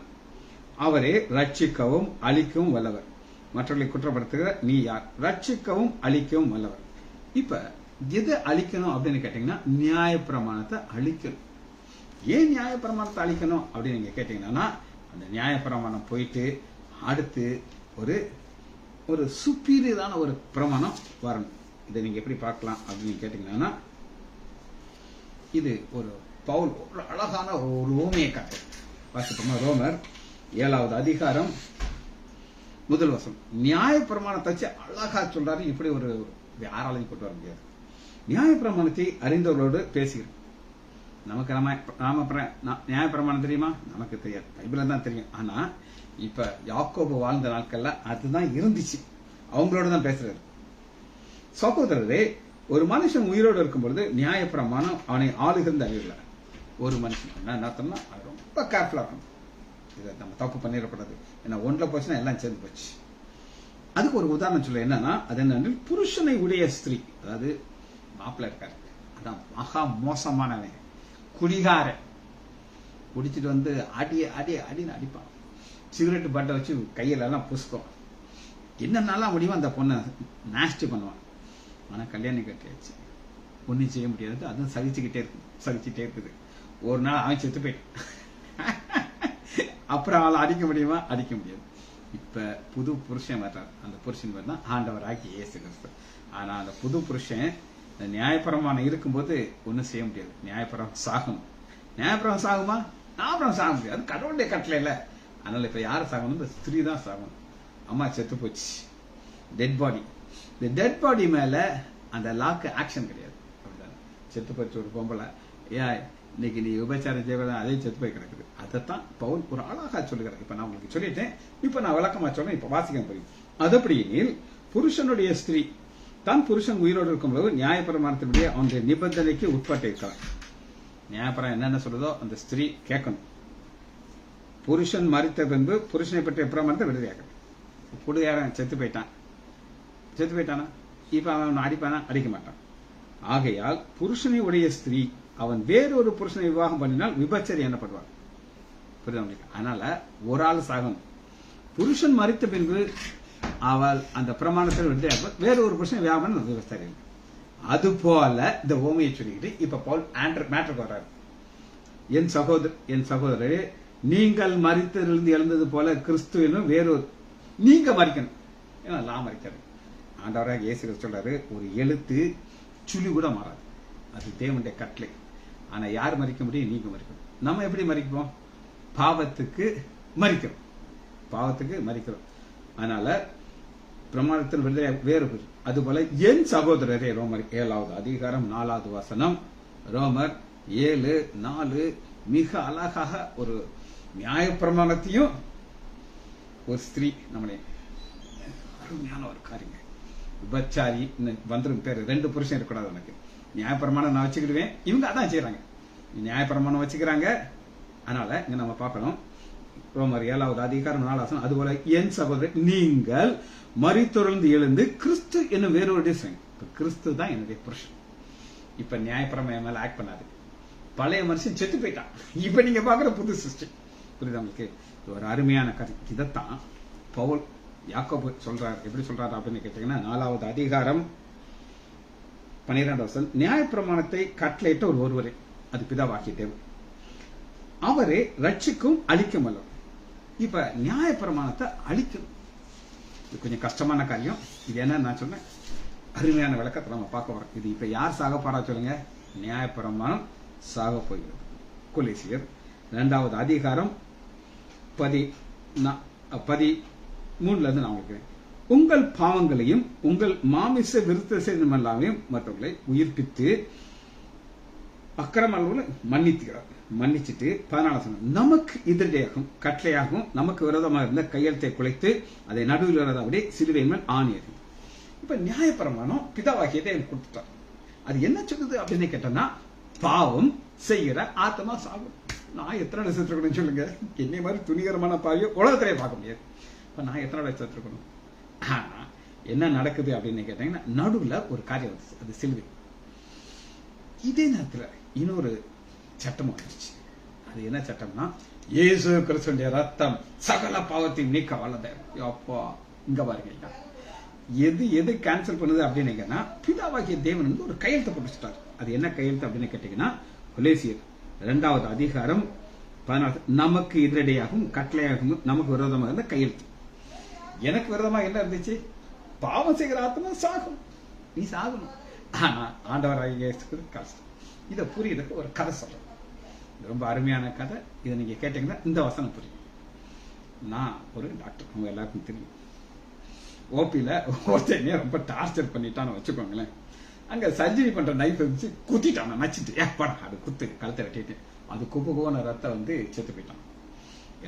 அவரே ரட்சிக்கவும் அழிக்கவும் வல்லவர். மற்றவர்களை குற்றப்படுத்துகிற நீ யார்? ரட்சிக்கவும் அழிக்கவும் வல்லவர். இப்ப எதை அழிக்கணும் அப்படின்னு கேட்டீங்கன்னா, நியாயப்பிரமாணத்தை அழிக்கணும். ஏன் நியாயப்பிரமாணத்தை அழிக்கணும் அப்படின்னு நீங்க கேட்டீங்கன்னா, அந்த நியாயப்பிரமாணம் போயிட்டு அடுத்து ஒரு சுப்பீரியரான ஒரு பிரமாணம் வரணும். இதை நீங்க எப்படி பார்க்கலாம் அப்படின்னு கேட்டீங்கன்னா, இது ஒரு பவுல் ஒரு அழகான ஒரு ஓமையை காட்டு வாசிப்போமா? ரோமர் 7வது அதிகாரம் 1 வசனம். நியாயப்பிரமாணத்தை வச்சு அழகா சொல்றாரு. இப்படி ஒரு யாராலையும் கொண்டு வர முடியாது. நியாயப்பிரமாணத்தை அறிந்தவர்களோடு பேசுகிறோம். நமக்கு நியாயப்பிரமாணம் தெரியுமா? நமக்கு தெரியாது, பைபிள் தான் தெரியும். ஆனா இப்ப யாக்கோபு வாழ்ந்த நாட்கள்ல அதுதான் இருந்துச்சு, அவங்களோட தான் பேசுறாரு. சகோதரரே, ஒரு மனுஷன் உயிரோடு இருக்கும் பொழுது நியாயப்பிரமாணம் அவனை ஆளுகின்ற அறிவில்லை. ஒரு மனுஷன் என்ன அர்த்தம்னா அது ரொம்ப கேர்ஃபுல்லா இருக்கணும். இதை நம்ம தப்பு பண்ணிடக்கூடாது. ஏன்னா ஒன்றில் போச்சுன்னா எல்லாம் சேர்ந்து போச்சு. அதுக்கு ஒரு உதாரணம் சொல்ல என்னன்னா, அது என்ன, புருஷனை உடைய ஸ்திரீ, அதாவது மாப்பிள்ள இருக்காரு, அதான் மகா மோசமானவன், குடிகார, குடிச்சிட்டு வந்து அடின்னு அடிப்பான், சிகரெட் பட்டை வச்சு கையில எல்லாம் புசுக்கும், என்னென்னலாம் முடியுமோ அந்த பொண்ணை நாஸ்டி பண்ணுவான். ஆனா கல்யாணம் கட்டியாச்சு, ஒன்றும் செய்ய முடியாது. அதுவும் சகிச்சுக்கிட்டே இருக்குது. ஒரு நாள் அவன் செத்து போயிட்டான். அப்புறம் அவளை அடிக்க முடியுமா? அடிக்க முடியாது. இப்ப புது புருஷன் வர்றார். அந்த புருஷன் வரனா ஆண்டவராகி இயேசு கிறிஸ்து. ஆனா அந்த புது புருஷன் நியாயப்பிரமாணம் இருக்கும்போது ஒன்றும் செய்ய முடியாது. நியாயப்பிரமாணம் சாகணும். நியாயப்பிரமாணம் சாகுமா? நியாயப்பிரமாணம் சாக முடியாது. அது கடவுளுடைய கட்டளை இல்லை. அதனால இப்ப யார் சாகணும்? இந்த ஸ்திரீ தான் சாகணும். அம்மா செத்து போச்சு, டெட் பாடி. இந்த டெட் பாடி மேல அந்த லாக்கு ஆக்ஷன் கிடையாது. அப்படிதான் செத்து போச்சு ஒரு பொம்பளை, ஏன் இன்னைக்கு நீ விபச்சாரம் செய்வதா, அதே செத்து போய் கிடக்குது. அதைத்தான் பவுல் ஒரு அழகா சொல்லுகிறார். இப்ப நான் உங்களுக்கு சொல்லிட்டேன், இப்ப நான் விளக்கமா சொல்றேன், இப்ப வாசிக்க புரியும். அதப்படியெனில் புருஷனுடைய ஸ்திரீ தான் புருஷன் உயிரோடு இருக்கும்போது நியாயப்பிரமாணத்தினுடைய அவனுடைய நிபந்தனைக்கு உட்பட்டு இருக்கலாம். நியாயப்பிரமாணம் என்னென்ன சொல்றதோ அந்த ஸ்திரீ கேட்கணும். புருஷன் மரித்த பின்பு புருஷனை பற்றிய பிரமாணத்தை விடுதலையாக்கணும். குடியாரன் செத்து போயிட்டானா இப்ப அவன் அடிப்பானா? அடிக்க மாட்டான். ஆகையால் புருஷனை உடைய ஸ்திரீ அவன் வேறொரு புருஷனை விவாகம் பண்ணினால் விபச்சரி எனப்படுவார். புரியுதா? அதனால ஒரு ஆள் சாகணும். புருஷன் மரித்த பின்பு அவள் அந்த பிரமாணத்தில் விடுதலை, வேற ஒரு புருஷனை விவாகம் பண்ண விபச்சரி. அது போல இந்த ஓமையை சொல்லிக்கிட்டு இப்ப பவுல் மேட்டருக்கு வர்றாரு. என் சகோதரரே, நீங்கள் மரித்ததிலிருந்து எழுந்தது போல கிறிஸ்துவிலும் வேறொரு, நீங்க மறிக்கணும். ஏன்னா நான் மறிக்கிறது. ஆண்டவராக இயேசு சொல்றாரு, ஒரு எழுத்து சுழி கூட மாறாது, அது தேவனுடைய கட்டளை. ஆனா யார் மறிக்க முடியும்? நீங்க மறிக்கணும். நம்ம எப்படி மறிப்போம்? பாவத்துக்கு மறிக்கிறோம். அதனால பிரமாணத்தில் விடுதலை வேறு. அதுபோல என் சகோதரரே, ரோமர் 7வது அதிகாரம் 4வது வசனம், ரோமர் 7:4 மிக அழகாக ஒரு நியாய பிரமாணத்தையும் ஒரு ஸ்திரீ நம்மளே அருமையான ஒரு காரியம். விபச்சாரி வந்துடும் பேரு, 2 புருஷன் இருக்கக்கூடாது. எனக்கு நியாயப்பிரமாணம் நான் வச்சுக்கிடுவேன், இவங்க அதான் செய்யறாங்க. நியாயப்பிரமாணம் வச்சுக்கிறாங்க. அதனால இங்க நம்ம பார்க்கணும், ரோமர் 7வது அதிகாரம் 4வது வசனம், அதுபோல என் சகோதரர் நீங்கள் மரித்தொழுந்து எழுந்து கிறிஸ்து என்னும் வேறொரு கிறிஸ்து தான் என்னுடைய புருஷன். இப்ப நியாயப்பிரமாணம் மேல ஆக்ட் பண்ணாது. பழைய மனுஷன் செத்து போயிட்டான். இப்ப நீங்க பாக்குற புது சிருஷ்டி. புரியுதா உங்களுக்கு? ஒரு அருமையான கதை. இதைத்தான் பவுல் யாக்கோபு சொல்றார். எப்படி சொல்றாரு அப்படின்னு கேட்டீங்கன்னா, 4வது அதிகாரம் 12வது வசனம், நியாயப்பிரமாணத்தை கட்டளையிட்ட ஒருவரே, அது பிதாவாகிய தேவன், அவரே ரட்சிக்கும் அழிக்கும் அல்ல. இப்ப நியாயப்பிரமாணத்தை அழிக்கும், இது கொஞ்சம் கஷ்டமான காரியம். இது என்ன நான் சொன்னேன், அருமையான விளக்கத்தை நம்ம பார்க்க வரோம். இது இப்ப யார் சாக போறா சொல்லுங்க? நியாயப்பிரமாணம் சாக போகிறது. கொலோசியர் 2வது அதிகாரம் 13 நான் உங்களுக்கு, உங்கள் பாவங்களையும் உங்கள் மாமிச விருத்த சேதமெல்லாமையும் மற்றவர்களை உயிர்ப்பித்து அக்கிரமங்களை மன்னிச்சுட்டு 14 நமக்கு எதிரியாகவும் கட்டளையாகவும் நமக்கு விரோதமாக இருந்த கையெழுத்தை குலைத்து அதை நடுவில் வரதாபடி சிலுவையின் மேல் ஆணியது. இப்ப நியாயப்பிரமாணம் பிதாவாகியதை எனக்கு கொடுத்துட்டார். அது என்ன சொல்லுது அப்படின்னு கேட்டோம்னா, பாவம் செய்கிற ஆத்மா சாகும். நான் எத்தனை நாள் செத்துருக்கணும் சொல்லுங்க? என்னை மாதிரி துணிகரமான பாவியோ உலகத்திலே பார்க்க முடியாது. இப்ப நான் எத்தனை நாள் செத்துருக்கணும்? ஆனா என்ன நடக்குது அப்படின்னு கேட்டீங்கன்னா, நடுவுல ஒரு காரியம் வந்துச்சு, அது சிலுவை. இதே நேரத்துல இன்னொரு சட்டம் வந்துருச்சு. அது என்ன சட்டம்னா, இயேசு கிறிஸ்துவின் ரத்தம் சகல பாவத்தையும் நீக்க வல்லது. அப்பா இங்க பாருங்க, எது கேன்சல் பண்ணுது அப்படின்னு பிதாவாகிய தேவன் வந்து ஒரு கையெழுத்து போட்டுட்டார். அது என்ன கையெழுத்து அப்படின்னு கேட்டீங்கன்னா, கொலோசியர் 2வது அதிகாரம் 14, நமக்கு எதிரடையாகவும் கட்டளையாகவும் நமக்கு விரோதமாக இருந்த கையெழுத்து. எனக்கு விரோதமாக என்ன இருந்துச்சு? பாவம் செய்கிற ஆத்மா சாகும், நீ சாகணும். ஆனா ஆண்டவராகிய கஷ்டம். இதை புரியுறதுக்கு ஒரு கதை சொல்றேன். ரொம்ப அருமையான கதை. இதை நீங்க கேட்டீங்கன்னா இந்த வசனம் புரியும். நான் ஒரு டாக்டர், அவங்க எல்லாருக்கும் தெரியும். ஓபியில ஒருத்தனே ரொம்ப டார்ச்சர் பண்ணிட்டான்னு வச்சுக்கோங்களேன். அங்க சர்ஜரி பண்ற நைஃப் வச்சு குத்திட்டான், நச்சுட்டு ஏப்பாடா அது குத்து கழுத்தை வெட்டிட்டு அது குப்பு போன ரத்தம் வந்து செத்து போயிட்டான்.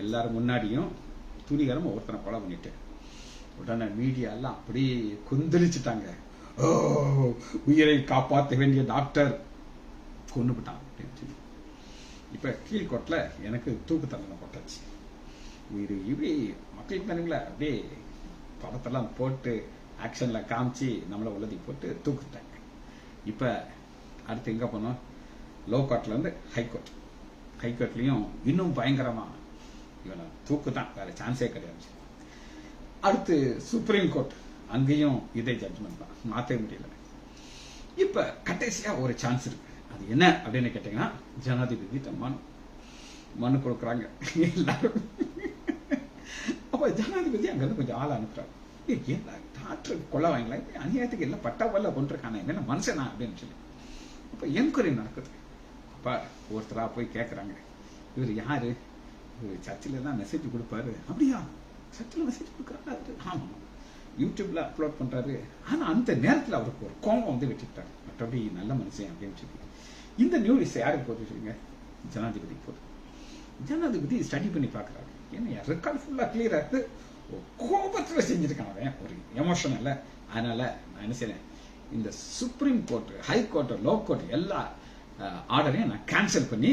எல்லாரும் முன்னாடியும் துணிகரமா ஒருத்தனை கொலை பண்ணிட்டு உடனே மீடியா எல்லாம் அப்படி குந்திரிச்சுட்டாங்க. ஓ, உயிரை காப்பாற்ற வேண்டிய டாக்டர் கொன்னுபிட்டான் அப்படின்னு சொல்லி. இப்ப கீழ்கோட்டில் எனக்கு தூக்கு தண்டனை போட்டாச்சு. உயிர் இப்படி மக்களுக்கு தானுங்களா அப்படியே படத்தெல்லாம் போட்டு ஆக்ஷன்ல காமிச்சு நம்மளை உலதி போட்டு தூக்குட்டாங்க. இப்ப அடுத்து எங்க போனோம்? லோ கோர்ட்ல இருந்து ஹைகோர்ட். ஹைகோர்ட்லயும் இன்னும் பயங்கரமா இவனை தூக்கு தான், வேற சான்ஸே கிடையாது. அடுத்து சுப்ரீம் கோர்ட், அங்கேயும் இதே ஜட்ஜ்மெண்ட் தான், மாற்றவே முடியல. இப்ப கடைசியா ஒரு சான்ஸ் இருக்கு. அது என்ன அப்படின்னு கேட்டீங்கன்னா, ஜனாதிபதி மனு கொடுக்குறாங்க எல்லாரும். அப்ப ஜனாதிபதி அங்க இருந்து கொஞ்சம் ஆள் அனுப்புறாரு. டாக்டர் கொள்ள வாங்கலாம், அநியாயத்துக்கு எல்லாம் பட்டாவல்ல கொண்டிருக்கானே, என்ன மனுஷனா அப்படின்னு சொல்லி. அப்ப என்கொயரி நடக்குது. அப்ப ஒருத்தரா போய் கேட்கறாங்க, இவர் யாரு? இவர் சர்ச்சில் தான் மெசேஜ் கொடுப்பாரு. அப்படியா, சர்ச்சில் மெசேஜ் கொடுக்குறாரு? ஆமா, யூடியூப்ல அப்லோட் பண்றாரு. ஆனா அந்த நேரத்தில் அவருக்கு ஒரு கோபம் வந்து வெட்டிட்டாரு. மற்றபடி நல்ல மனுஷன் அப்படின்னு சொல்லி. இந்த நியூஸ் யாருக்கு போட்டு சொல்லுங்க? ஜனாதிபதி போட்டு. ஜனாதிபதி ஸ்டடி பண்ணி பாக்குறாரு. என்ன ரெக்கார்ட் ஃபுல்லா கிளியரா இருக்கு. கோபத்துல செஞ்சிருக்கான், ஒரு எமோஷன் இல்ல. அதனால நான் என்ன செய்யறேன், இந்த supreme court, high court, low court எல்லா ஆர்டரையும் நான் கேன்சல் பண்ணி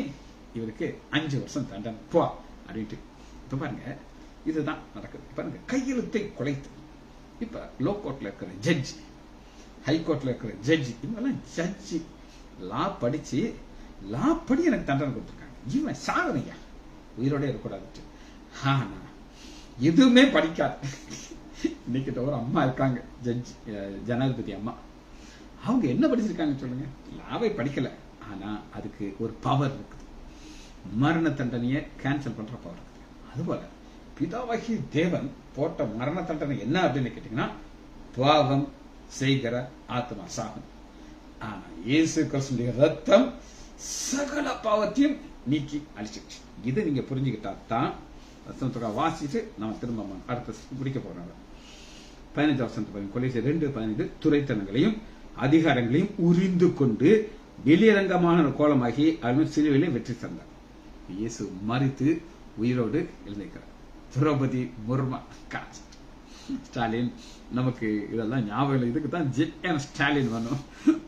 இவருக்கு 5 வருஷம் தண்டனை போ அப்படின்ட்டு. இப்ப பாருங்க, இதுதான் நடக்குது. பாருங்க, கையெழுத்தை குலைத்து. இப்ப லோ கோர்ட்ல இருக்கிற ஜட்ஜ், ஹை கோர்ட்ல இருக்கிற ஜட்ஜ், இவங்கெல்லாம் ஜட்ஜி லா படிச்சு லா படி எனக்கு தண்டனை கொடுத்துருக்காங்க. இவன் சாதனையா, உயிரோட இருக்கக்கூடாது. ஆனா எதுவுமே படிக்காது. இன்னைக்கு ஒரு அம்மா இருக்காங்க, ஜட்ஜ், ஜனாதிபதி அம்மா. அவங்க என்ன படிச்சிருக்காங்க சொல்லுங்க? லாவை படிக்கல. ஆனா அதுக்கு ஒரு பவர் இருக்குது, மரண தண்டனையை கேன்சல் பண்ற பவர் இருக்குது. அதுபோல பிதாவாகிய தேவன் போட்ட மரண தண்டனை என்ன அப்படின்னு கேட்டீங்கன்னா, பாவம் செய்கிற ஆத்மா சாகும். ஆனா இயேசு கிறிஸ்துவின் ரத்தம் சகல பாவத்தையும் நீக்கி அழிச்சிருச்சு. இதை நீங்க புரிஞ்சுக்கிட்டா தான் வசனத்துக்காக வாசிட்டு நம்ம திரும்ப அடுத்த முடிக்க போறோம். 15 வசனத்து கொலைசை 2:15, துரைத்தனங்களையும் அதிகாரங்களையும் உரிந்து கொண்டு வெளியரங்கமான கோலமாகி அவன் சிலுவையிலே வெற்றி தந்தார். இயேசு மரித்து உயிரோடு எழுந்திருக்கிறார். திரௌபதி முர்மா, ஸ்டாலின், நமக்கு இதெல்லாம் ஞாபகம். இதுக்கு தான் ஸ்டாலின் வேணும்.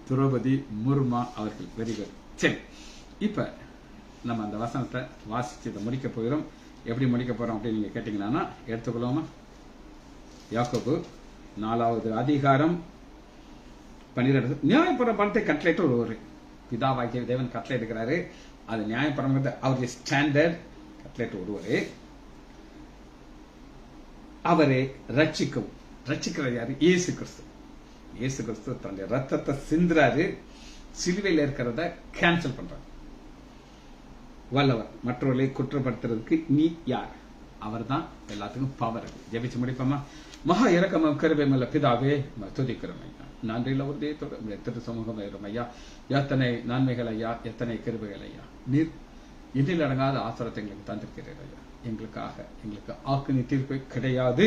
திரௌபதி முர்மா அவர்கள். Very good. சரி, இப்ப நம்ம அந்த வசனத்தை வாசிச்சு இதை முடிக்க போகிறோம். எப்படி முடிக்க போறோம் அப்படின்னு நீங்க கேட்டீங்கன்னா எடுத்துக்கொள்ளுமா? யாக்கோபு 4வது அதிகாரம் 12. நியாயப்பிரமாணத்தை கட்டளையிட்டு ஒருவர், பிதாவாகிய தேவன் கட்டளை எடுக்கிறாரு. அது நியாயப்பிரமாணத்தை அவருடைய ஸ்டாண்டர்ட் கட்டளையிட்டு ஒருவர், அவரை ரட்சிக்கவும். ரட்சிக்கிறது யாரு? இயேசு கிறிஸ்து. இயேசு கிறிஸ்து தன்னுடைய ரத்தத்தை சிந்துறாரு, சிலுவையில் இருக்கிறத கேன்சல் பண்றாரு. வல்லவர், மற்றவர்களை குற்றப்படுத்துறதுக்கு நீ யார்? அவர் தான் எல்லாத்துக்கும் பவர். ஜெபிச்சு முடிப்போமா? மகா இரக்கமும் கிருபையுமுள்ள பிதாவே, துதிக்கிறோம் ஐயா. நன்றியில் ஒரு தேவத்தோடு திரு சமூகம் ஆயிரும் ஐயா. எத்தனை நன்மைகள் ஐயா, எத்தனை கிருபைகள் ஐயா. நீர் இன்னில் அடங்காத ஆசிரத்தை எங்களுக்கு தந்திருக்கிறீர் ஐயா. எங்களுக்காக எங்களுக்கு ஆக்கினி தீர்ப்பு கிடையாது.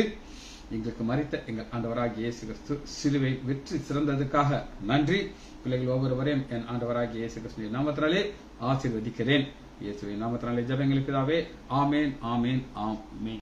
எங்களுக்கு மரித்த எங்கள் ஆண்டவராகிய இயேசு கிறிஸ்து சிலுவை வெற்றி சிறந்ததுக்காக நன்றி. பிள்ளைகள் ஒவ்வொருவரையும் என் ஆண்டவராகிய இயேசு கிறிஸ்துவின் நாமத்தினாலே ஆசீர்வதிக்கிறேன். இயேசுவின் நாமத்தினாலே ஜெபங்கள் பிதாவே. ஆமேன், ஆமேன், ஆமேன்.